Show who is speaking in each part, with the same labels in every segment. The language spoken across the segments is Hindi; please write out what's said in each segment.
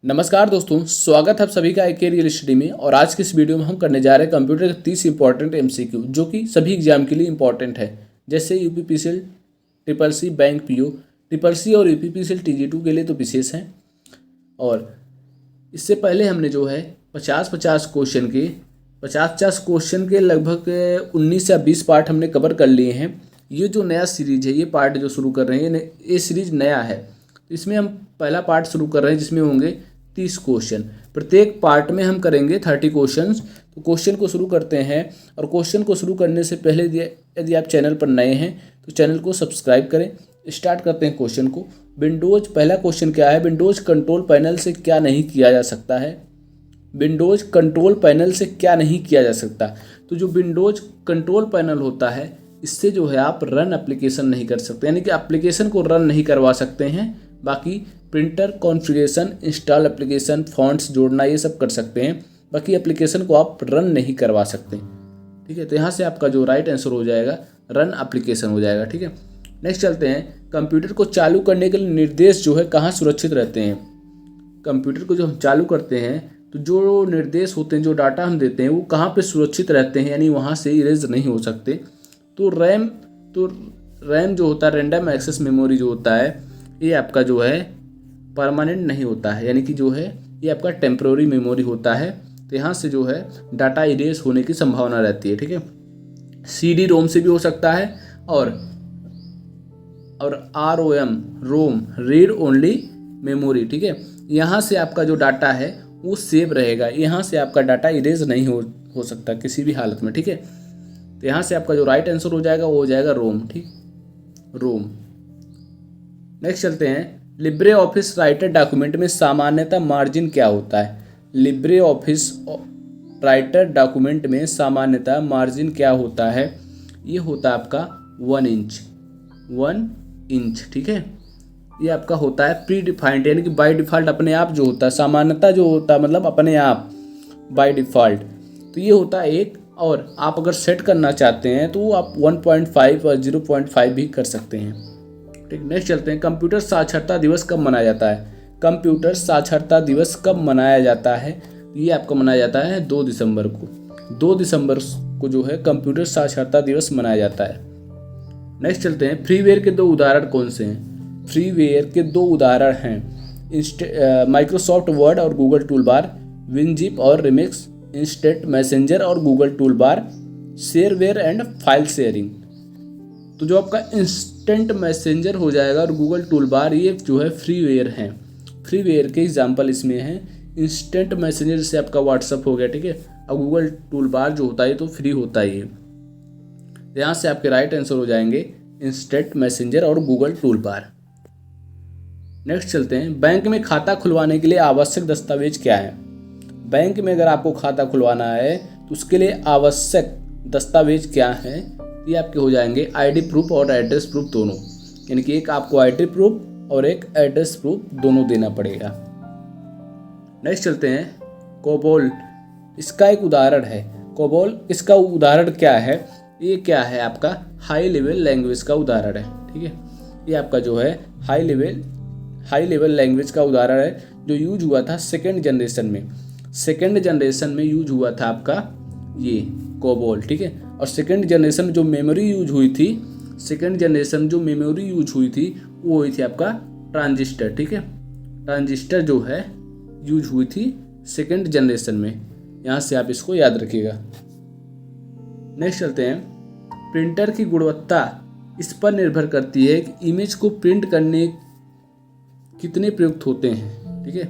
Speaker 1: नमस्कार दोस्तों, स्वागत है आप सभी का एक रियल स्टडी में। और आज की इस वीडियो में हम करने जा रहे हैं कंप्यूटर के 30 इंपॉर्टेंट एमसीक्यू जो कि सभी एग्जाम के लिए इंपॉर्टेंट है। जैसे UPPCL, triple C, bank PO, triple C और यूपीपीसीएल टीजी2 के लिए तो विशेष हैं। और इससे पहले हमने जो है 50-50 क्वेश्चन के लगभग 19 या 20 पार्ट हमने कवर कर लिए हैं। ये जो नया सीरीज है, ये पार्ट जो शुरू कर रहे हैं, ये सीरीज नया है। इसमें हम पहला पार्ट शुरू कर रहे हैं जिसमें होंगे 30 क्वेश्चन। प्रत्येक पार्ट में हम करेंगे 30 क्वेश्चंस। तो क्वेश्चन को शुरू करते हैं। और क्वेश्चन को शुरू करने से पहले यदि आप चैनल पर नए हैं तो चैनल को सब्सक्राइब करें। स्टार्ट करते हैं क्वेश्चन को। विंडोज, पहला क्वेश्चन क्या है? विंडोज कंट्रोल पैनल से क्या नहीं किया जा सकता है? विंडोज कंट्रोल पैनल से क्या नहीं किया जा सकता? तो जो विंडोज कंट्रोल पैनल होता है, इससे जो है आप रन एप्लीकेशन नहीं कर सकते, यानी कि एप्लीकेशन को रन नहीं करवा सकते हैं। बाकी printer configuration, install application, fonts जोड़ना, ये सब कर सकते हैं। बाकी एप्लीकेशन को आप रन नहीं करवा सकते। ठीक है, तो यहाँ से आपका जो राइट आंसर हो जाएगा रन एप्लीकेशन हो जाएगा। ठीक है, नेक्स्ट चलते हैं। कंप्यूटर को चालू करने के लिए निर्देश जो है कहाँ सुरक्षित रहते हैं? कंप्यूटर को जो हम चालू करते हैं तो जो निर्देश होते हैं, जो डाटा हम देते हैं, वो कहाँ पे सुरक्षित रहते हैं, यानी वहाँ से इरेज नहीं हो सकते। तो रैम जो होता है, रैंडम एक्सेस मेमोरी जो होता है, ये आपका जो है परमानेंट नहीं होता है, यानी कि जो है ये आपका टेम्प्रोरी मेमोरी होता है। तो यहाँ से जो है डाटा इरेज होने की संभावना रहती है। ठीक है, सीडी रोम से भी हो सकता है और रोम, रीड ओनली मेमोरी। ठीक है, यहाँ से आपका जो डाटा है वो सेव रहेगा, यहाँ से आपका डाटा इरेज नहीं हो सकता किसी भी हालत में। ठीक है, तो यहाँ से आपका जो राइट आंसर हो जाएगा वो हो जाएगा रोम। ठीक, रोम। नेक्स्ट चलते हैं। लिब्रे ऑफिस राइटर डॉक्यूमेंट में सामान्यतः मार्जिन क्या होता है? लिब्रे ऑफिस राइटर डॉक्यूमेंट में सामान्यतः मार्जिन क्या होता है? ये होता है आपका 1 इंच। ठीक है, ये आपका होता है प्री डिफाइंड, यानी कि बाय डिफ़ॉल्ट अपने आप जो होता है, सामान्यतः जो होता है मतलब अपने आप बाय डिफ़ॉल्ट, तो ये होता है 1। और आप अगर सेट करना चाहते हैं तो आप 1.5 और 0.5 भी कर सकते हैं। ठीक, नेक्स्ट चलते हैं। कंप्यूटर साक्षरता दिवस कब मनाया जाता है? कंप्यूटर साक्षरता दिवस कब मनाया जाता है? ये आपका मनाया जाता है 2 दिसंबर को। 2 दिसंबर को जो है कंप्यूटर साक्षरता दिवस मनाया जाता है। नेक्स्ट चलते हैं। फ्रीवेयर के 2 उदाहरण कौन से हैं? फ्रीवेयर के 2 उदाहरण हैं माइक्रोसॉफ्ट वर्ड और गूगल टूलबार, विनजिप और रिमिक्स, इंस्टेंट मैसेंजर और Google toolbar, shareware and file sharing. तो जो आपका इंस्टेंट मैसेंजर हो जाएगा और गूगल टूलबार, ये जो है फ्रीवेयर हैं। फ्रीवेयर के एग्जांपल इसमें हैं इंस्टेंट मैसेंजर से आपका व्हाट्सअप हो गया। ठीक है, और गूगल टूलबार जो होता है तो फ्री होता ही है। यहाँ से आपके राइट आंसर हो जाएंगे इंस्टेंट मैसेंजर और गूगल टूलबार। नेक्स्ट चलते हैं। बैंक में खाता खुलवाने के लिए आवश्यक दस्तावेज क्या है? बैंक में अगर आपको खाता खुलवाना है तो उसके लिए आवश्यक दस्तावेज क्या है? ये आपके हो जाएंगे आईडी प्रूफ और एड्रेस प्रूफ दोनों, यानी कि एक आपको आईडी प्रूफ और एक एड्रेस प्रूफ दोनों देना पड़ेगा। नेक्स्ट चलते हैं। कोबोल, इसका एक उदाहरण है। कोबोल, इसका उदाहरण क्या है? ये क्या है? आपका हाई लेवल लैंग्वेज का उदाहरण है। ठीक है, ये आपका जो है हाई लेवल लैंग्वेज का उदाहरण है जो यूज हुआ था सेकेंड जनरेशन में यूज हुआ था आपका ये कोबोल। ठीक है, और सेकेंड जनरेशन जो मेमोरी यूज हुई थी वो हुई थी आपका ट्रांजिस्टर। ठीक है, ट्रांजिस्टर जो है यूज हुई थी सेकेंड जनरेशन में। यहाँ से आप इसको याद रखिएगा। नेक्स्ट चलते हैं। प्रिंटर की गुणवत्ता इस पर निर्भर करती है कि इमेज को प्रिंट करने कितने प्रयुक्त होते हैं। ठीक है,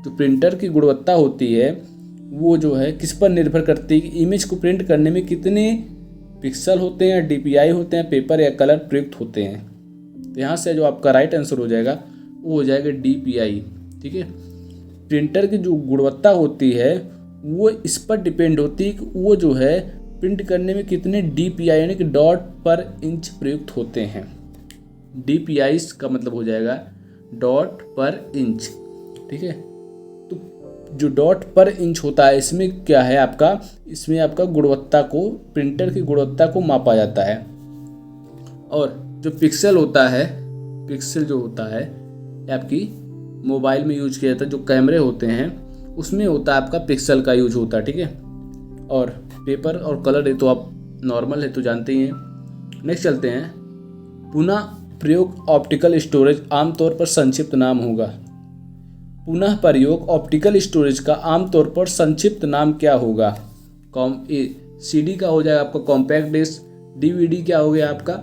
Speaker 1: जो प्रिंटर की गुणवत्ता होती है वो जो है किस पर निर्भर करती है कि इमेज को प्रिंट करने में कितने पिक्सल होते हैं, डीपीआई होते हैं, पेपर या कलर प्रयुक्त होते हैं। तो यहाँ से जो आपका राइट आंसर हो जाएगा वो हो जाएगा डीपीआई। ठीक है, प्रिंटर की जो गुणवत्ता होती है वो इस पर डिपेंड होती है कि वो जो है प्रिंट करने में कितने डीपीआई यानी कि डॉट पर इंच प्रयुक्त होते हैं। डीपीआई का मतलब हो जाएगा डॉट पर इंच। ठीक है, तो जो डॉट पर इंच होता है इसमें क्या है आपका, इसमें आपका गुणवत्ता को, प्रिंटर की गुणवत्ता को मापा जाता है। और जो पिक्सल होता है, पिक्सल जो होता है आपकी मोबाइल में यूज किया जाता है, जो कैमरे होते हैं उसमें होता है आपका पिक्सल का यूज होता है, ठीक है। और पेपर और कलर ये तो आप नॉर्मल है तो जानते ही हैं। नेक्स्ट चलते हैं, पुनः प्रयोग ऑप्टिकल स्टोरेज आमतौर पर संक्षिप्त नाम होगा। पुनः प्रयोग ऑप्टिकल स्टोरेज का आमतौर पर संक्षिप्त नाम क्या होगा? CD का हो जाएगा आपका कॉम्पैक्ट डिस्क, DVD क्या हो गया आपका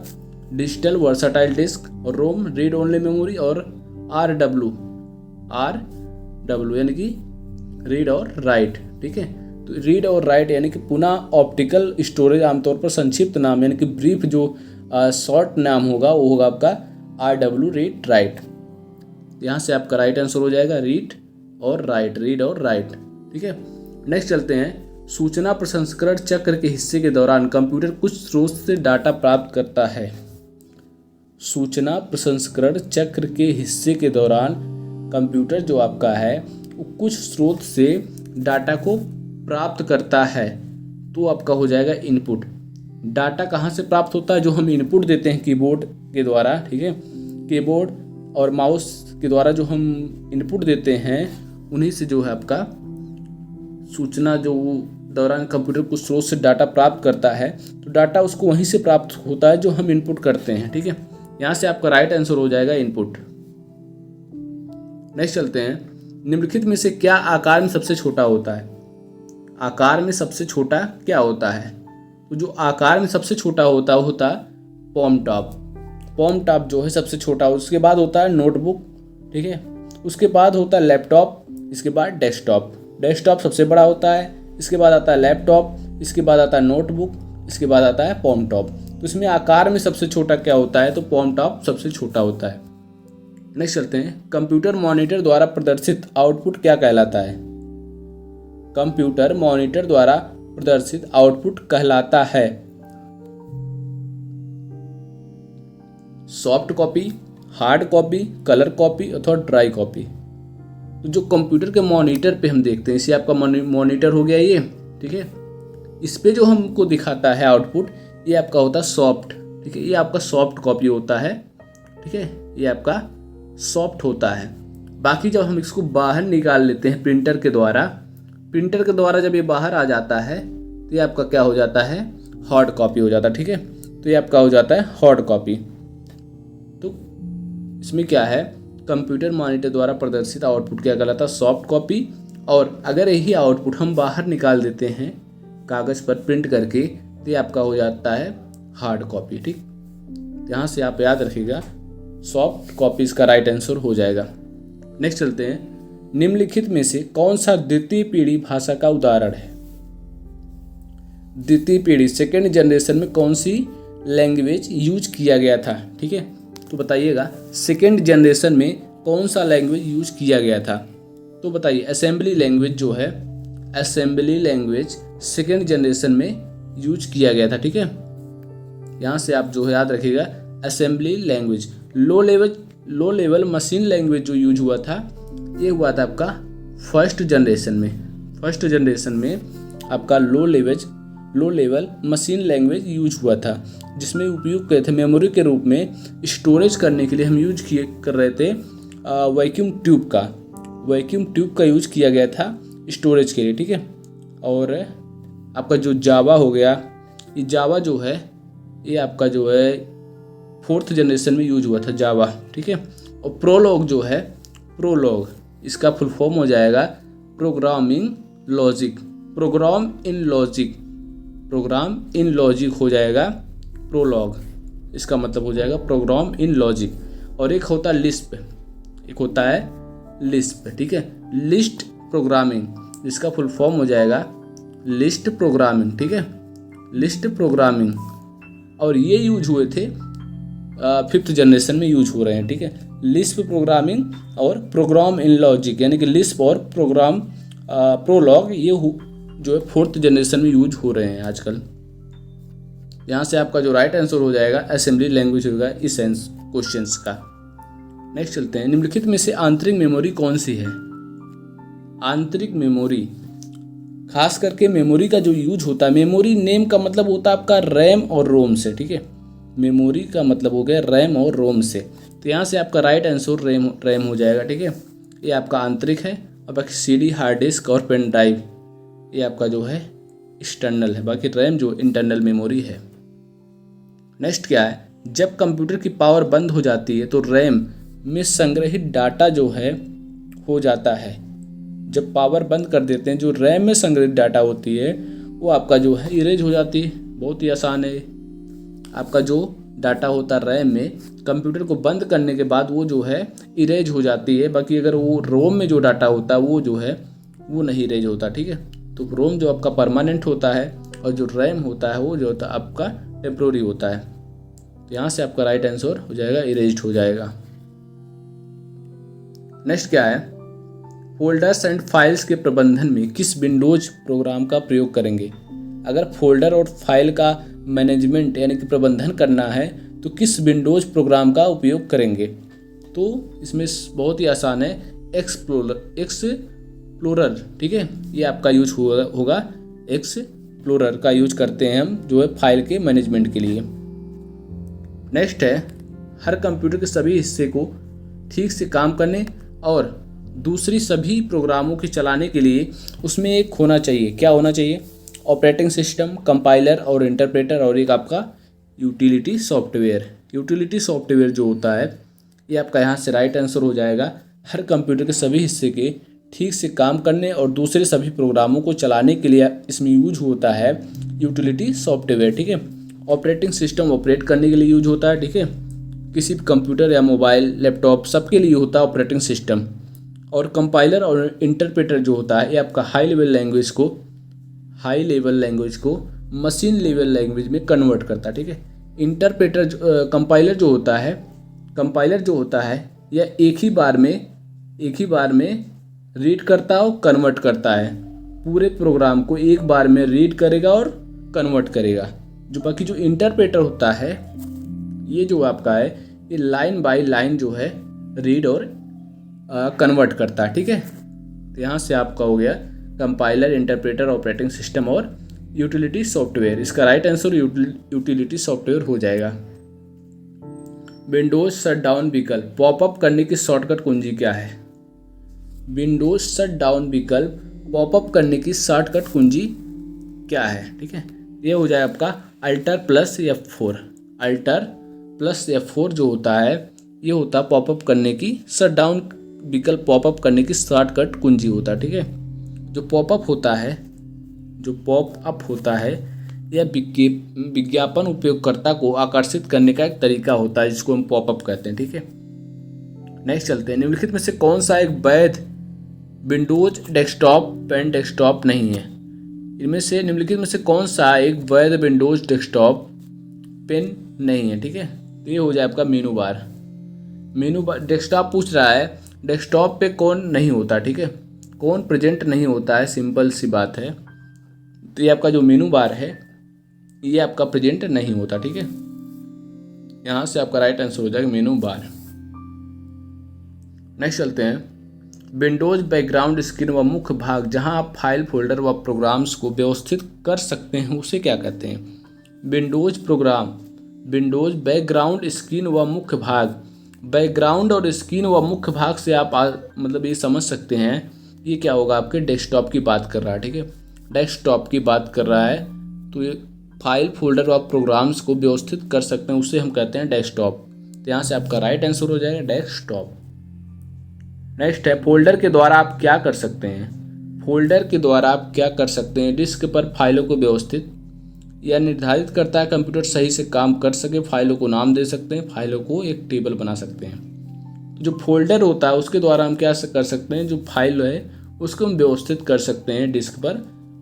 Speaker 1: डिजिटल वर्सटाइल डिस्क, और रोम रीड ओनली मेमोरी, और RW यानी कि रीड और राइट, ठीक है। तो रीड और राइट यानी कि पुनः ऑप्टिकल स्टोरेज आमतौर पर संक्षिप्त नाम यानी कि ब्रीफ जो शॉर्ट नाम होगा वो होगा आपका RW रीड राइट। यहाँ से आपका राइट आंसर हो जाएगा रीड और राइट, ठीक है। नेक्स्ट चलते हैं, सूचना प्रसंस्करण चक्र के हिस्से के दौरान कंप्यूटर कुछ स्रोत से डाटा प्राप्त करता है। सूचना प्रसंस्करण चक्र के हिस्से के दौरान कंप्यूटर जो आपका है वो कुछ स्रोत से डाटा को प्राप्त करता है, तो आपका हो जाएगा इनपुट। डाटा कहाँ से प्राप्त होता है? जो हम इनपुट देते हैं कीबोर्ड के द्वारा, ठीक है। कीबोर्ड और माउस के द्वारा जो हम इनपुट देते हैं उन्हीं से जो है आपका सूचना जो दौरान कंप्यूटर कुछ स्रोत से डाटा प्राप्त करता है, तो डाटा उसको वहीं से प्राप्त होता है जो हम इनपुट करते हैं, ठीक है। यहाँ से आपका राइट आंसर हो जाएगा इनपुट। नेक्स्ट चलते हैं, निम्नलिखित में से क्या आकार में सबसे छोटा होता है? आकार में सबसे छोटा क्या होता है? तो जो आकार में सबसे छोटा होता है वो होता है पॉम टॉप जो है सबसे छोटा। उसके बाद होता है नोटबुक, ठीक है। उसके बाद होता है लैपटॉप, इसके बाद डेस्कटॉप सबसे बड़ा होता है, इसके बाद आता है लैपटॉप, इसके बाद आता है नोटबुक, इसके बाद आता है पॉम टॉप। तो इसमें आकार में सबसे छोटा क्या होता है? तो पॉम टॉप सबसे छोटा होता है। नेक्स्ट चलते हैं, कंप्यूटर मॉनिटर द्वारा प्रदर्शित आउटपुट क्या कहलाता है? कंप्यूटर मॉनिटर द्वारा प्रदर्शित आउटपुट कहलाता है soft copy, hard copy, colour copy अथवा ड्राई कॉपी। तो जो कंप्यूटर के मॉनिटर पे हम देखते हैं, इसे आपका मॉनिटर हो गया ये, ठीक है। इस पे जो हमको दिखाता है आउटपुट ये आपका होता है सॉफ्ट, ठीक है। ये आपका सॉफ्ट कॉपी होता है, ठीक है। ये आपका सॉफ्ट होता है। बाकी जब हम इसको बाहर निकाल लेते हैं प्रिंटर के द्वारा जब ये बाहर आ जाता है तो ये आपका क्या हो जाता है? हार्ड कॉपी हो जाता है, ठीक है। तो ये आपका हो जाता है हार्ड कॉपी। तो इसमें क्या है, कंप्यूटर मॉनिटर द्वारा प्रदर्शित आउटपुट क्या कहलाता है? Soft copy. और अगर यही आउटपुट हम बाहर निकाल देते हैं कागज़ पर प्रिंट करके तो ये आपका हो जाता है हार्ड कॉपी, ठीक। यहाँ से आप याद रखिएगा सॉफ्ट कॉपी इसका राइट आंसर हो जाएगा। नेक्स्ट चलते हैं, निम्नलिखित में से कौन सा द्वितीय पीढ़ी भाषा का उदाहरण है? द्वितीय पीढ़ी सेकेंड जनरेशन में कौन सी लैंग्वेज यूज किया गया था, ठीक है। तो बताइएगा सेकेंड जनरेशन में कौन सा लैंग्वेज यूज किया गया था? तो बताइए असेंबली लैंग्वेज जो है, असेंबली लैंग्वेज सेकेंड जनरेशन में यूज किया गया था, ठीक है। यहाँ से आप जो है याद रखिएगा assembly language. Low level machine language जो यूज हुआ था ये हुआ था आपका फर्स्ट जनरेशन में आपका low level machine language use हुआ था, जिसमें उपयोग किए थे मेमोरी के रूप में स्टोरेज करने के लिए हम यूज कर रहे थे वैक्यूम ट्यूब का यूज किया गया था स्टोरेज के लिए, ठीक है। और आपका जो जावा हो गया, ये जावा जो है ये आपका जो है फोर्थ जनरेशन में यूज हुआ था जावा, ठीक है। और प्रोलॉग जो है, प्रोलॉग इसका फुल फॉर्म हो जाएगा प्रोग्राम इन लॉजिक हो जाएगा प्रोलॉग, इसका मतलब हो जाएगा प्रोग्राम इन लॉजिक। और एक होता है लिस्प, ठीक है। लिस्ट प्रोग्रामिंग, इसका फुल फॉर्म हो जाएगा लिस्ट प्रोग्रामिंग, ठीक है, लिस्ट प्रोग्रामिंग। और ये यूज हुए थे फिफ्थ जनरेशन में यूज हो रहे हैं, ठीक है। लिस्प प्रोग्रामिंग और प्रोग्राम इन लॉजिक यानी कि लिस्प और प्रोग्राम प्रोलॉग ये जो है फोर्थ जनरेशन में यूज हो रहे हैं आजकल। यहाँ से आपका जो राइट आंसर हो जाएगा असेंबली लैंग्वेज होगा इस क्वेश्चंस का। नेक्स्ट चलते हैं, निम्नलिखित में से आंतरिक मेमोरी कौन सी है? आंतरिक मेमोरी खास करके मेमोरी का जो यूज होता है, मेमोरी नेम का मतलब होता है आपका रैम और रोम से, ठीक है। मेमोरी का मतलब हो गया रैम और रोम से, तो यहाँ से आपका राइट आंसर रैम हो जाएगा, ठीक है। ये आपका आंतरिक है, और बाकी CD हार्ड डिस्क और पेन ड्राइव ये आपका जो है एक्सटर्नल है, बाकी रैम जो इंटरनल मेमोरी है। नेक्स्ट क्या है, जब कंप्यूटर की पावर बंद हो जाती है तो रैम में संग्रहित डाटा जो है हो जाता है। जब पावर बंद कर देते हैं, जो रैम में संग्रहित डाटा होती है वो आपका जो है इरेज हो जाती है। बहुत ही आसान है। आपका जो डाटा होता है रैम में, कंप्यूटर को बंद करने के बाद वो जो है इरेज हो जाती है। बाकी अगर वो रोम में जो डाटा होता है वो जो है वो नहीं इरेज होता, ठीक है। तो रोम जो आपका परमानेंट होता है और जो रैम होता है वो जो होता है आपका टेम्प्रोरी होता है। तो यहाँ से आपका राइट आंसर हो जाएगा इरेज्ड हो जाएगा। नेक्स्ट क्या है, फोल्डर्स एंड फाइल्स के प्रबंधन में किस विंडोज प्रोग्राम का प्रयोग करेंगे। अगर फोल्डर और फाइल का मैनेजमेंट यानी कि प्रबंधन करना है तो किस विंडोज प्रोग्राम का उपयोग करेंगे। तो इसमें बहुत ही आसान है, एक्सप्लोरर, ठीक है। ये आपका यूज होगा, एक्सप्लोरर का यूज करते हैं हम जो है फाइल के मैनेजमेंट के लिए। नेक्स्ट है, हर कंप्यूटर के सभी हिस्से को ठीक से काम करने और दूसरी सभी प्रोग्रामों के चलाने के लिए उसमें एक होना चाहिए। क्या होना चाहिए, ऑपरेटिंग सिस्टम, कंपाइलर और इंटरप्रेटर, और एक आपका यूटिलिटी सॉफ्टवेयर। यूटिलिटी सॉफ्टवेयर जो होता है ये आपका यहाँ से राइट आंसर हो जाएगा। हर कंप्यूटर के सभी हिस्से के ठीक से काम करने और दूसरे सभी प्रोग्रामों को चलाने के लिए इसमें यूज होता है यूटिलिटी सॉफ्टवेयर, ठीक है। ऑपरेटिंग सिस्टम ऑपरेट करने के लिए यूज होता है, ठीक है। किसी भी कंप्यूटर या मोबाइल, लैपटॉप सबके लिए होता है ऑपरेटिंग सिस्टम। और कंपाइलर और इंटरप्रेटर जो होता है ये आपका हाई लेवल लैंग्वेज को मशीन लेवल लैंग्वेज में कन्वर्ट करता है, ठीक है। कंपाइलर जो होता है यह एक ही बार में रीड करता और कन्वर्ट करता है। पूरे प्रोग्राम को एक बार में रीड करेगा और कन्वर्ट करेगा। जो बाकी जो इंटरप्रेटर होता है ये जो आपका है ये लाइन बाय लाइन जो है रीड और कन्वर्ट करता है, ठीक है। तो यहाँ से आपका हो गया कंपाइलर, इंटरप्रेटर, ऑपरेटिंग सिस्टम और यूटिलिटी सॉफ्टवेयर। इसका राइट आंसर यूटिलिटी सॉफ्टवेयर हो जाएगा। विंडोज शटडाउन विकल्प पॉपअप करने की शॉर्टकट कुंजी क्या है। विंडोज शटडाउन विकल्प पॉपअप करने की शॉर्टकट कुंजी क्या है, ठीक है। ये हो जाए आपका अल्टर प्लस F4 जो होता है ये होता है पॉपअप करने की, शटडाउन विकल्प पॉपअप करने की शॉर्टकट कुंजी होता है, ठीक है। जो पॉपअप होता है यह विज्ञापन उपयोगकर्ता को आकर्षित करने का एक तरीका होता है जिसको हम पॉपअप कहते हैं, ठीक है। नेक्स्ट चलते हैं, निम्नलिखित में से कौन सा एक वैध विंडोज डेस्कटॉप पेन डेस्कटॉप नहीं है। इनमें से निम्नलिखित में से कौन सा एक वैध विंडोज डेस्कटॉप पेन नहीं है, ठीक है। तो ये हो जाए आपका मेनू बार। डेस्कटॉप पूछ रहा है, डेस्कटॉप पे कौन नहीं होता, ठीक है। कौन प्रेजेंट नहीं होता है, सिंपल सी बात है। तो ये आपका जो मेनू बार है ये आपका प्रेजेंट नहीं होता, ठीक है। यहाँ से आपका राइट आंसर हो जाएगा मेनू बार। नेक्स्ट चलते हैं, विंडोज बैकग्राउंड स्क्रीन व मुख्य भाग जहां आप फाइल, फोल्डर व प्रोग्राम्स को व्यवस्थित कर सकते हैं उसे क्या कहते हैं। विंडोज बैकग्राउंड स्क्रीन व मुख्य भाग। बैकग्राउंड और स्क्रीन व मुख्य भाग से आप मतलब ये समझ सकते हैं ये क्या होगा, आपके डेस्कटॉप की बात कर रहा है, ठीक है। डेस्कटॉप की बात कर रहा है तो ये फाइल, फोल्डर व प्रोग्राम्स को व्यवस्थित कर सकते हैं उसे हम कहते हैं डेस्कटॉप। तो यहाँ से आपका राइट आंसर हो जाएगा डेस्कटॉप। नेक्स्ट है, फोल्डर के द्वारा आप क्या कर सकते हैं। डिस्क पर फाइलों को व्यवस्थित या निर्धारित करता है कंप्यूटर सही से काम कर सके। फाइलों को नाम दे सकते हैं, फाइलों को एक टेबल बना सकते हैं। जो फोल्डर होता है उसके द्वारा हम क्या कर सकते हैं, जो फाइल है उसको हम व्यवस्थित कर सकते हैं डिस्क पर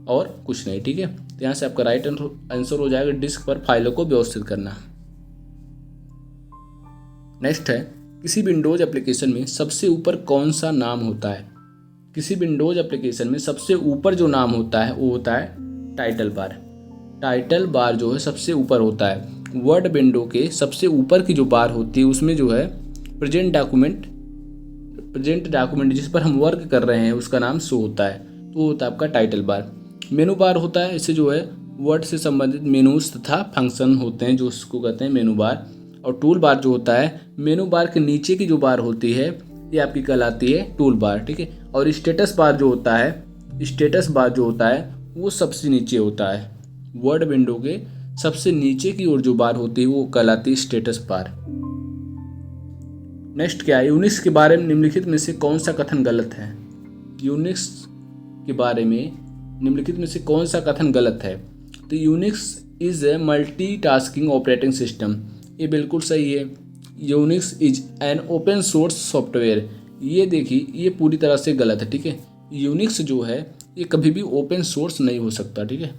Speaker 1: और कुछ नहीं, ठीक है। तो यहाँ से आपका राइट आंसर हो जाएगा डिस्क पर फाइलों को व्यवस्थित करना। नेक्स्ट है, किसी विंडोज एप्लीकेशन में सबसे ऊपर कौन सा नाम होता है। किसी विंडोज एप्लीकेशन में सबसे ऊपर जो नाम होता है वो होता है टाइटल बार। टाइटल बार जो है सबसे ऊपर होता है। वर्ड विंडो के सबसे ऊपर की जो बार होती है उसमें जो है प्रेजेंट डॉक्यूमेंट जिस पर हम वर्क कर रहे हैं उसका नाम शो होता है, तो वो होता है आपका टाइटल बार। मेनू बार होता है, इससे जो है वर्ड से संबंधित मेनूज तथा फंक्शन होते हैं जो उसको कहते हैं मेनू बार। और टूल बार जो होता है, मेनू बार के नीचे की जो बार होती है ये आपकी कहलाती है टूल बार, ठीक है। और स्टेटस बार जो होता है वो सबसे नीचे होता है। वर्ड विंडो के सबसे नीचे की ओर जो बार होती है वो कहलाती है स्टेटस बार। नेक्स्ट क्या है, यूनिक्स के बारे में निम्नलिखित में से कौन सा कथन गलत है। यूनिक्स के बारे में निम्नलिखित में से कौन सा कथन गलत है। तो Unix is a multitasking operating system, ये बिल्कुल सही है। Unix is an open source software, ये देखिए ये पूरी तरह से गलत है, ठीक है। यूनिक्स जो है ये कभी भी ओपन सोर्स नहीं हो सकता, ठीक है।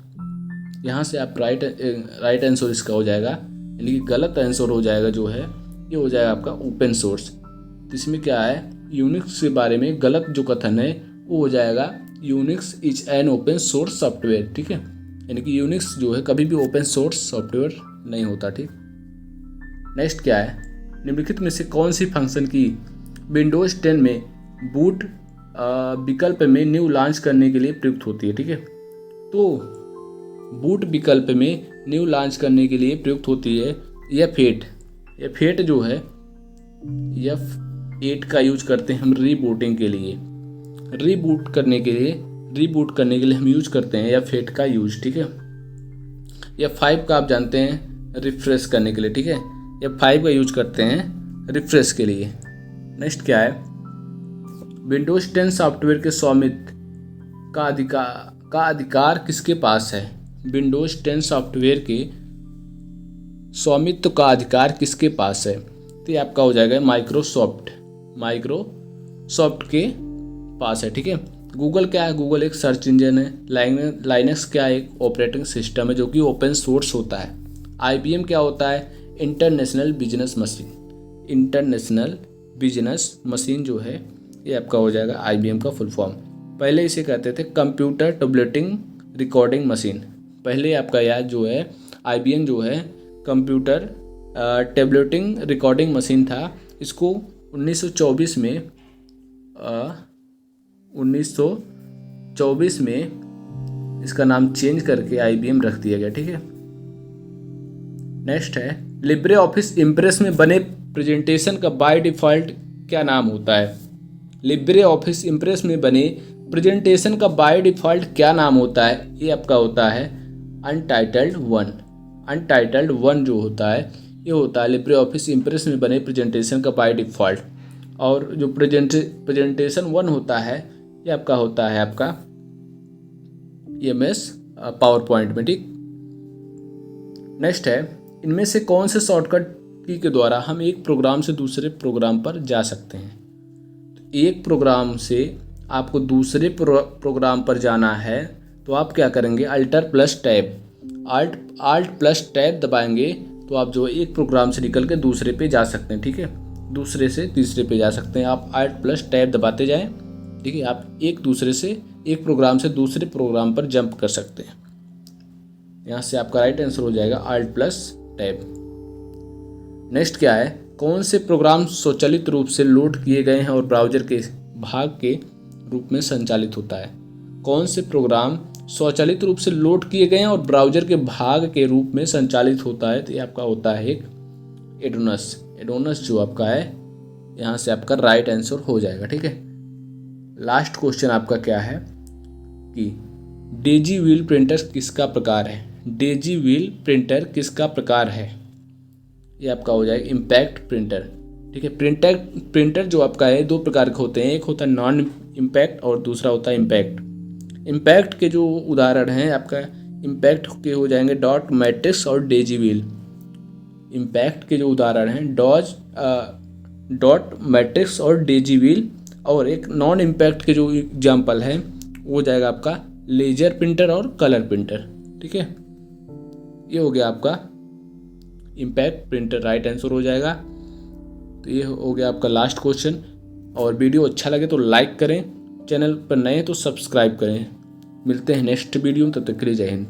Speaker 1: यहाँ से आप राइट आंसर इसका हो जाएगा, यानी कि गलत आंसर हो जाएगा जो है ये हो जाएगा आपका ओपन सोर्स। तो इसमें क्या है, यूनिक्स के बारे में गलत जो कथन है वो हो जाएगा Unix is an open source software, ठीक है। यानी कि यूनिक्स जो है कभी भी ओपन सोर्स सॉफ्टवेयर नहीं होता, ठीक। नेक्स्ट क्या है, निम्नलिखित में से कौन सी फंक्शन की विंडोज 10 में बूट विकल्प में न्यू लॉन्च करने के लिए प्रयुक्त होती है, ठीक है। तो बूट विकल्प में न्यू लॉन्च करने के लिए प्रयुक्त होती है F8 जो है F8 का यूज करते हैं हम रीबूटिंग के लिए। रीबूट करने के लिए हम यूज करते हैं F8 का यूज, ठीक है। F5 का आप जानते हैं रिफ्रेश करने के लिए, ठीक है। F5 का यूज करते हैं रिफ्रेश के लिए। नेक्स्ट क्या है, विंडोज 10 सॉफ्टवेयर के स्वामित्व का अधिकार किसके पास है। विंडोज 10 सॉफ्टवेयर के स्वामित्व का अधिकार किसके पास है। तो ये आपका हो जाएगा माइक्रोसॉफ्ट के पास है, ठीक है। गूगल क्या है, गूगल एक सर्च इंजन है। लाइनक्स क्या है, एक ऑपरेटिंग सिस्टम है जो कि ओपन सोर्स होता है। IBM क्या होता है, इंटरनेशनल बिजनेस मशीन जो है ये आपका हो जाएगा IBM का फुल फॉर्म। पहले इसे कहते थे कंप्यूटर टैबलेटिंग रिकॉर्डिंग मशीन। पहले आपका यह जो है IBM जो है कंप्यूटर टैबलेटिंग रिकॉर्डिंग मशीन था। इसको 1924 में इसका नाम चेंज करके IBM रख दिया गया, ठीक है। नेक्स्ट है, लिब्रे ऑफिस इम्प्रेस में बने प्रेजेंटेशन का बाय डिफ़ॉल्ट क्या नाम होता है। लिब्रे ऑफिस इम्प्रेस में बने प्रेजेंटेशन का बाय डिफ़ॉल्ट क्या नाम होता है। ये आपका होता है अनटाइटल्ड वन जो होता है ये होता है लिब्रे ऑफिस इम्प्रेस में बने प्रेजेंटेशन का बाय डिफ़ॉल्ट। और जो प्रेजेंटेशन 1 होता है ये आपका होता है आपका MS पावर पॉइंट में, ठीक। नेक्स्ट है, इनमें से कौन से शॉर्टकट की के द्वारा हम एक प्रोग्राम से दूसरे प्रोग्राम पर जा सकते हैं। तो एक प्रोग्राम से आपको दूसरे प्रोग्राम पर जाना है तो आप क्या करेंगे, अल्ट प्लस टैब दबाएंगे तो आप जो एक प्रोग्राम से निकल के दूसरे पे जा सकते हैं, ठीक है। दूसरे से तीसरे पे जा सकते हैं आप अल्ट प्लस टैब दबाते जाएं, ठीक है। आप एक प्रोग्राम से दूसरे प्रोग्राम पर जंप कर सकते हैं। यहाँ से आपका राइट आंसर हो जाएगा अल्ट प्लस टैब। नेक्स्ट क्या है, कौन से प्रोग्राम स्वचालित रूप से लोड किए गए हैं और ब्राउज़र के भाग के रूप में संचालित होता है। कौन से प्रोग्राम स्वचालित रूप से लोड किए गए हैं और ब्राउज़र के भाग के रूप में संचालित होता है। तो ये आपका होता है एक एडोनस जो आपका है, यहाँ से आपका राइट आंसर हो जाएगा, ठीक है। लास्ट क्वेश्चन आपका क्या है कि डेजी व्हील प्रिंटर किसका प्रकार है। डेजी व्हील प्रिंटर किसका प्रकार है, ये आपका हो जाएगा इम्पैक्ट प्रिंटर, ठीक है। प्रिंटर जो आपका है 2 प्रकार के होते हैं, एक होता है नॉन इम्पैक्ट और दूसरा होता है इम्पैक्ट। इम्पैक्ट के जो उदाहरण हैं आपका इम्पैक्ट के हो जाएंगे डॉट मैट्रिक्स और डेजी व्हील। इम्पैक्ट के जो उदाहरण हैं डॉट मैट्रिक्स और डेजी व्हील। और एक नॉन इम्पैक्ट के जो एग्जाम्पल है वो जाएगा आपका लेजर प्रिंटर और कलर प्रिंटर, ठीक है। ये हो गया आपका इम्पैक्ट प्रिंटर, राइट आंसर हो जाएगा। तो ये हो गया आपका लास्ट क्वेश्चन। और वीडियो अच्छा लगे तो लाइक करें, चैनल पर नए तो सब्सक्राइब करें। मिलते हैं नेक्स्ट वीडियो में, तब तक के लिए जय हिंद।